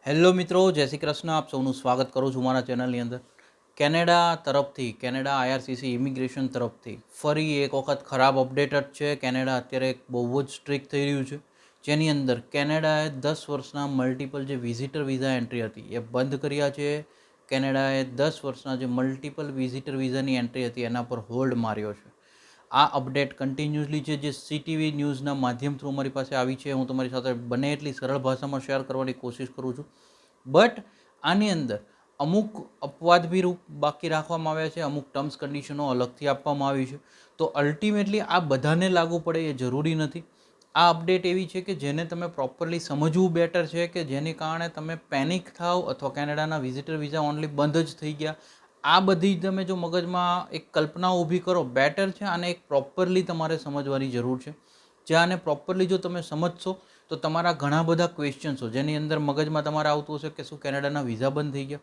Hello મિત્રો, જય શ્રી કૃષ્ણ. આપ સૌનું સ્વાગત કરું છું મારા ચેનલની અંદર. કેનેડા આઈઆરસીસી ઇમિગ્રેશન તરફથી ફરી એક વખત ખરાબ અપડેટ છે. કેનેડા અત્યારે બહુ જ સ્ટ્રિક્ટ થઈ રહ્યું છે, જેની અંદર કેનેડાએ 10 વર્ષના મલ્ટિપલ જે વિઝિટર વિઝા એન્ટ્રી હતી એ બંધ કર્યા છે. કેનેડાએ 10 વર્ષના જે મલ્ટિપલ વિઝિટર વિઝાની એન્ટ્રી હતી એના પર હોલ્ડ માર્યો છે. આ અપડેટ કન્ટિન્યુઅસલી છે જે સીટીવી ન્યૂઝના માધ્યમ થ્રુ મારી પાસે આવી છે. હું તમારી સાથે બને એટલી સરળ ભાષામાં શેર કરવાની કોશિશ કરું છું. બટ આની અંદર અમુક અપવાદ બી રૂપ બાકી રાખવામાં આવ્યા છે, અમુક ટર્મ્સ કન્ડિશનો અલગથી આપવામાં આવી છે. તો અલ્ટિમેટલી આ બધાને લાગુ પડે એ જરૂરી નથી. આ અપડેટ એવી છે કે જેને તમે પ્રોપરલી સમજવું બેટર છે, કે જેને કારણે તમે પેનિક થાવ અથવા કેનેડાના વિઝિટર વિઝા ઓનલી બંધ જ થઈ ગયા, આ બધી તમે જો મગજમાં એક કલ્પના ઊભી કરો બેટર છે. આને એક પ્રોપરલી તમારે સમજવાની જરૂર છે. જે આને પ્રોપરલી જો તમે સમજશો તો તમારા ઘણા બધા ક્વેશ્ચન્સો જેની અંદર મગજમાં તમારે આવતું હશે કે શું કેનેડાના વિઝા બંધ થઈ ગયા,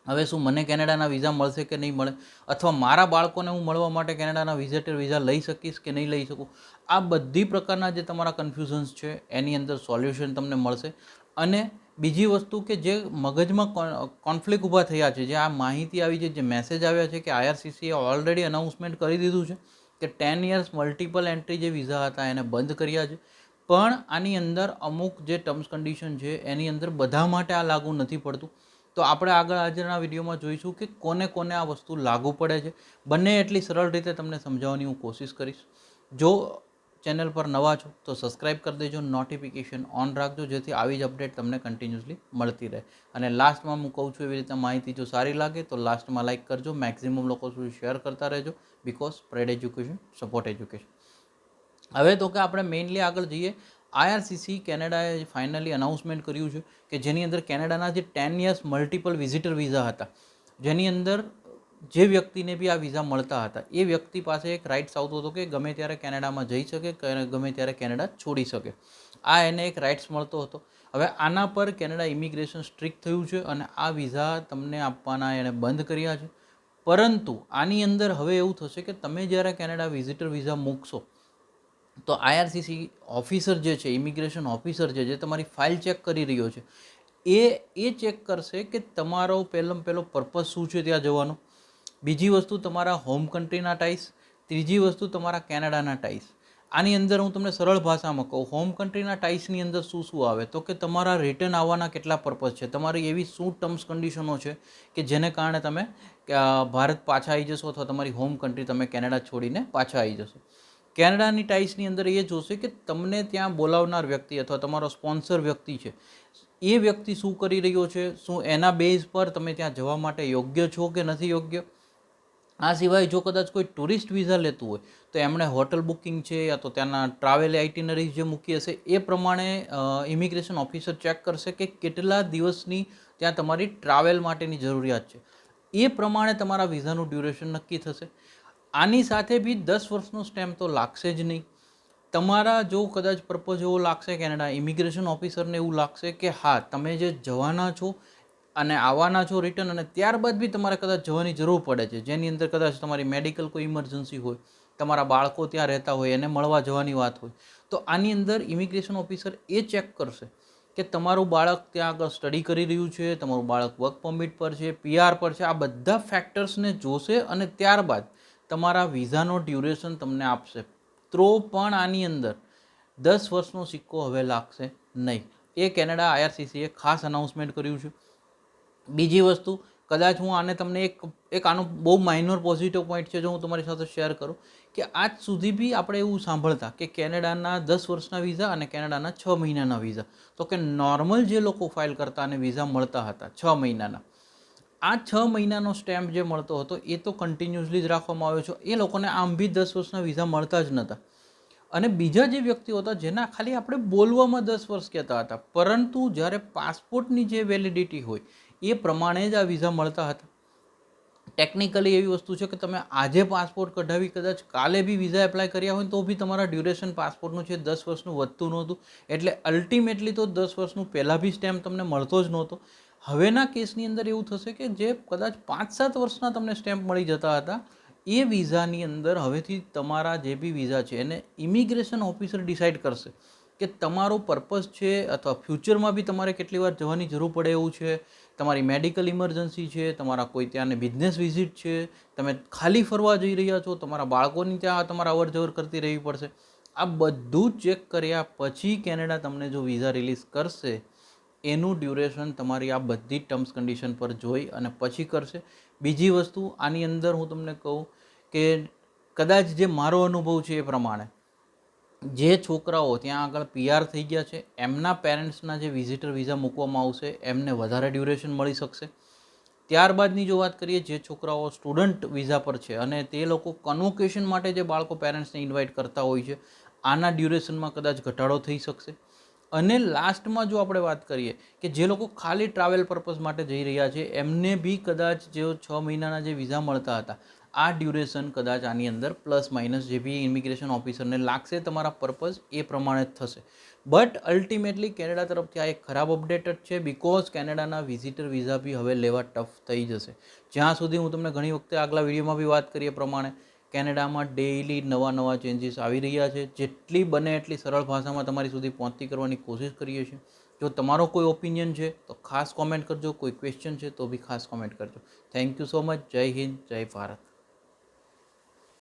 હવે શું મને કેનેડાના વિઝા મળશે કે નહીં મળે, અથવા મારા બાળકોને હું મળવા માટે કેનેડાના વિઝિટર વિઝા લઈ શકીશ કે નહીં લઈ શકું, આ બધી પ્રકારના જે તમારા કન્ફ્યુઝન્સ છે એની અંદર સોલ્યુશન તમને મળશે. અને બીજી વસ્તુ કે જે મગજમાં કોન્ફ્લિક્ટ ઊભા થયા છે, જે આ માહિતી આવી છે, જે મેસેજ આવ્યા છે કે આઈઆરસીસીએ ઓલરેડી અનાઉન્સમેન્ટ કરી દીધું છે કે 10 યર્સ મલ્ટિપલ એન્ટ્રી જે વિઝા હતા એને બંધ કર્યા છે. પણ આની અંદર અમુક જે ટર્મ્સ કન્ડિશન છે એની અંદર બધા માટે આ લાગુ નથી પડતું. તો આપણે આગળ આજના વિડીયોમાં જોઈશું કે કોને કોને આ વસ્તુ લાગુ પડે છે. બંને એટલી સરળ રીતે તમને સમજાવવાની હું કોશિશ કરીશ. જો ચેનલ પર નવા છો તો સબસ્ક્રાઈબ કરી દેજો, નોટિફિકેશન ઓન રાખજો, જેથી આવી જ અપડેટ તમને કન્ટિન્યુઅસલી મળતી રહે. અને લાસ્ટમાં હું કહું છું એવી રીતે માહિતી જો સારી લાગે તો લાસ્ટમાં લાઇક કરજો, મેક્સિમમ લોકો સુધી શેર કરતા રહેજો, because spread education support education. હવે તો કે આપણે મેઇનલી આગળ જઈએ. આઈઆરસીસી કેનેડાએ ફાઇનલી અનાઉન્સમેન્ટ કર્યું છે કે જેની અંદર કેનેડાના જે 10 યર્સ મલ્ટિપલ વિઝિટર વિઝા હતા, જેની અંદર જે વ્યક્તિને બી આ વિઝા મળતા હતા એ વ્યક્તિ પાસે એક રાઇટ્સ આવતો હતો કે ગમે ત્યારે કેનેડામાં જઈ શકે, ગમે ત્યારે કેનેડા છોડી શકે. આ એને એક રાઇટ્સ મળતો હતો. હવે આના પર કેનેડા ઇમિગ્રેશન સ્ટ્રિક્ટ થયું છે અને આ વિઝા તમને આપવાના એને બંધ કર્યા છે. પરંતુ આની અંદર હવે એવું થશે કે તમે જ્યારે કેનેડા વિઝિટર વિઝા મૂકશો તો આઈઆરસીસી ઓફિસર જે છે, ઇમિગ્રેશન ઓફિસર છે, જે તમારી ફાઇલ ચેક કરી રહ્યો છે, એ ચેક કરશે કે તમારો પહેલો પર્પઝ શું છે ત્યાં જવાનો. બીજી વસ્તુ તમારા હોમ કન્ટ્રીના ટાઈસ, ત્રીજી વસ્તુ તમારા કેનેડાના ટાઈસ. આની અંદર હું તમને સરળ ભાષામાં કહું, હોમ કન્ટ્રીના ટાઈસની અંદર શું શું આવે તો કે તમારા રિટર્ન આવવાના કેટલા પર્પઝ છે, તમારી એવી શું ટર્મ્સ કન્ડિશનો છે કે જેને કારણે તમે ભારત પાછા આવી જશો અથવા તમારી હોમ કન્ટ્રી તમે કેનેડા છોડીને પાછા આવી જશો. કેનેડાની ટાઈસની અંદર એ જોશે કે તમને ત્યાં બોલાવનાર વ્યક્તિ અથવા તમારો સ્પોન્સર વ્યક્તિ છે એ વ્યક્તિ શું કરી રહ્યો છે, શું એના બેઝ પર તમે ત્યાં જવા માટે યોગ્ય છો કે નથી યોગ્ય. આ સિવાય જો કદાચ કોઈ ટુરિસ્ટ વિઝા લેતું હોય તો એમણે હોટલ બુકિંગ છે યા તો ત્યાંના ટ્રાવેલ આઇટિનરીઝ જે મૂકી હશે એ પ્રમાણે ઇમિગ્રેશન ઓફિસર ચેક કરશે કે કેટલા દિવસની ત્યાં તમારી ટ્રાવેલ માટેની જરૂરિયાત છે. એ પ્રમાણે તમારા વિઝાનું ડ્યુરેશન નક્કી થશે. આની સાથે બી 10 વર્ષનો સ્ટેમ્પ તો લાગશે જ નહીં. તમારા જો કદાચ પર્પઝ એવો લાગશે કેનેડા ઇમિગ્રેશન ઓફિસરને એવું લાગશે કે હા તમે જે જવાના છો અને આવવાના છો રિટર્ન, અને ત્યારબાદ બી તમારે કદાચ જવાની જરૂર પડે છે, જેની અંદર કદાચ તમારી મેડિકલ કોઈ ઇમરજન્સી હોય, તમારા બાળકો ત્યાં રહેતા હોય, એને મળવા જવાની વાત હોય, તો આની અંદર ઇમિગ્રેશન ઓફિસર એ ચેક કરશે કે તમારું બાળક ત્યાં આગળ સ્ટડી કરી રહ્યું છે, તમારું બાળક વર્ક પરમિટ પર છે, પીઆર પર છે. આ બધા ફેક્ટર્સને જોશે અને ત્યારબાદ તમારા વિઝાનો ડ્યુરેશન તમને આપશે. તો પણ આની અંદર 10 વર્ષનો સિક્કો હવે લાગશે નહીં. એ કેનેડા આઈઆરસીસીએ ખાસ અનાઉન્સમેન્ટ કર્યું છે. બીજી વસ્તુ, કદાચ હું આને તમને એક આનો બહુ માઇનોર પોઝિટિવ પોઈન્ટ છે જો હું તમારી સાથે શેર કરું, કે આજ સુધી બી આપણે એવું સાંભળતા કે કેનેડાના 10 વર્ષના વિઝા અને કેનેડાના 6 મહિનાના વિઝા, તો કે નોર્મલ જે લોકો ફાઇલ કરતા અને વિઝા મળતા હતા 6 મહિનાના, આ 6 મહિનાનો સ્ટેમ્પ જે મળતો હતો એ તો કન્ટિન્યુઅસલી જ રાખવામાં આવ્યો છે. એ લોકોને આમ બી 10 વર્ષના વિઝા મળતા જ નહોતા. અને બીજા જે વ્યક્તિઓ હતા જેના ખાલી આપણે બોલવામાં 10 વર્ષ કહેતા હતા, પરંતુ જ્યારે પાસપોર્ટની જે વેલિડિટી હોય એ પ્રમાણે જ આ વિઝા મળતા હતા. ટેકનિકલી એવી વસ્તુ છે કે તમે આજે પાસપોર્ટ કઢાવી કદાચ કાલે બી વિઝા એપ્લાય કર્યા હોય તો બી તમારા ડ્યુરેશન પાસપોર્ટનું છે 10 વર્ષનું વધતું નહોતું. એટલે અલ્ટિમેટલી તો 10 વર્ષનું પહેલાં બી સ્ટેમ્પ તમને મળતો જ નહોતો. હવેના કેસની અંદર એવું થશે કે જે કદાચ 5-7 વર્ષના તમને સ્ટેમ્પ મળી જતા હતા, એ વિઝાની અંદર હવેથી તમારા જે બી વિઝા છે એને ઇમિગ્રેશન ઓફિસર ડિસાઇડ કરશે કે તમારો પર્પઝ છે અથવા ફ્યુચરમાં બી તમારે કેટલી વાર જવાની જરૂર પડે એવું છે, તમારી મેડિકલ ઇમરજન્સી છે, તમારા કોઈ ત્યાંને બિઝનેસ વિઝિટ છે, તમે ખાલી ફરવા જઈ રહ્યા છો, તમારા બાળકોની ત્યાં તમારે અવર જવર કરતી રહેવી પડશે. આ બધું ચેક કર્યા પછી કેનેડા તમને જો વિઝા રિલીઝ કરશે, એનું ડ્યુરેશન તમારી આ બધી જ ટર્મ્સ કન્ડિશન પર જોઈ અને પછી કરશે. બીજી વસ્તુ આની અંદર હું તમને કહું કે કદાચ જે મારો અનુભવ છે એ પ્રમાણે જે છોકરાઓ ત્યાં આગળ પીઆર થઈ ગયા છે એમના પેરેન્ટ્સના જે વિઝિટર વિઝા મૂકવામાં આવશે એમને વધારે ડ્યુરેશન મળી શકશે. ત્યારબાદની જો વાત કરીએ, જે છોકરાઓ સ્ટુડન્ટ વિઝા પર છે અને તે લોકો કન્વોકેશન માટે જે બાળકો પેરેન્ટ્સને ઇન્વાઇટ કરતા હોય છે, આના ડ્યુરેશનમાં કદાચ ઘટાડો થઈ શકશે. અને લાસ્ટમાં જો આપણે વાત કરીએ કે જે લોકો ખાલી ટ્રાવેલ પર્પઝ માટે જઈ રહ્યા છે એમને બી કદાચ જે 6 મહિનાના જે વિઝા મળતા હતા, આ ડ્યુરેશન કદાચ આની અંદર પ્લસ માઇનસ જે બી ઇમિગ્રેશન ઓફિસરને લાગશે તમારા પર્પઝ એ પ્રમાણે જ થશે. બટ અલ્ટિમેટલી કેનેડા તરફથી આ એક ખરાબ અપડેટ જ છે, બિકોઝ કેનેડાના વિઝિટર વિઝા બી હવે લેવા ટફ થઈ જશે. જ્યાં સુધી હું તમને ઘણી વખતે આગલા વિડીયોમાં બી વાત કરીએ પ્રમાણે કેનેડામાં ડેઇલી નવા ચેન્જીસ આવી રહ્યા છે. જેટલી બને એટલી સરળ ભાષામાં તમારી સુધી પહોંચતી કરવાની કોશિશ કરીએ છીએ. જો તમારો કોઈ ઓપિનિયન છે તો ખાસ કોમેન્ટ કરજો, કોઈ ક્વેશ્ચન છે તો બી ખાસ કોમેન્ટ કરજો. Thank you so much. જય હિન્દ, જય ભારત.